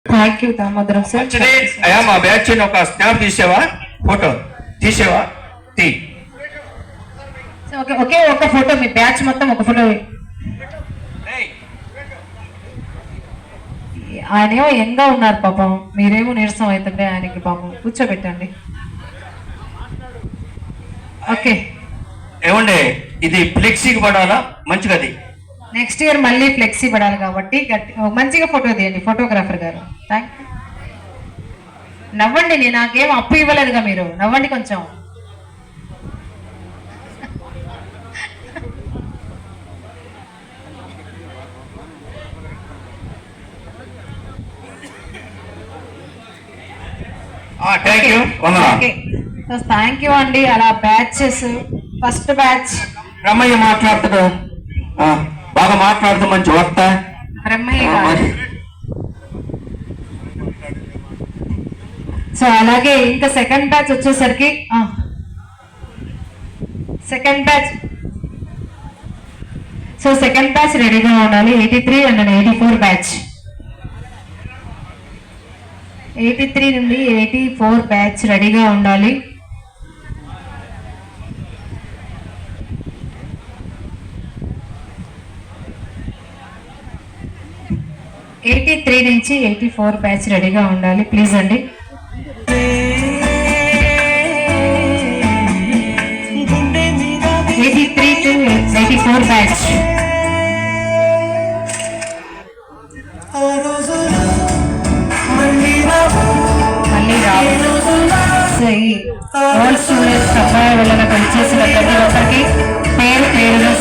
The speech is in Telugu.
Thank you Damodaram sir. అయ్యా మా బ్యాచ్ ఒక స్నాప్ తీసేవా, ఫోటో తీసేవా? తీ. ఒకే ఒక ఫోటో, మీ బ్యాచ్ మొత్తం ఒక ఫోటో. ఆయనేమో యంగా ఉన్నారు పాపం, మీరేమో నీరసం అవుతుంటే ఆయనకి పాపం కూర్చోబెట్టండి. ఓకే ఏమండే, ఇది ఫ్లెక్సీకి పడాలా మంచిగా? నెక్స్ట్ ఇయర్ మళ్ళీ ఫ్లెక్సీ పడాలి కాబట్టి మంచిగా ఫోటో తీయండి ఫోటోగ్రాఫర్ గారు. Thank you. నవ్వండి, నేను నాకేం అప్పు ఇవ్వలేదుగా, మీరు నవ్వండి కొంచెం. థ్యాంక్ యూ అండి. అలా బ్యాచెస్, ఫస్ట్ బ్యాచ్ రమ్మయ్య మాట్లాడుతాడు, బాగా మాట్లాడుతూ మంచి వక్త బ్రహ్మయ్య గారు. సో అలాగే ఇంకా సెకండ్ బ్యాచ్ వచ్చేసరికి సెకండ్ బ్యాచ్ రెడీగా ఉండాలి. 83 అండ్ 84 బ్యాచ్, 83 నుండి 84 బ్యాచ్ రెడీగా ఉండాలి. నుంచి 84 బ్యాచ్ రెడీగా ఉండాలి ప్లీజ్ అండి. 83 to 84 బ్యాచ్. మళ్ళీ రావు. ఓల్డ్ స్టూడెంట్స్ అబ్బాయి వెళ్ళగా పనిచేసిన ప్రతి ఒక్కరికి పేరు పేరులో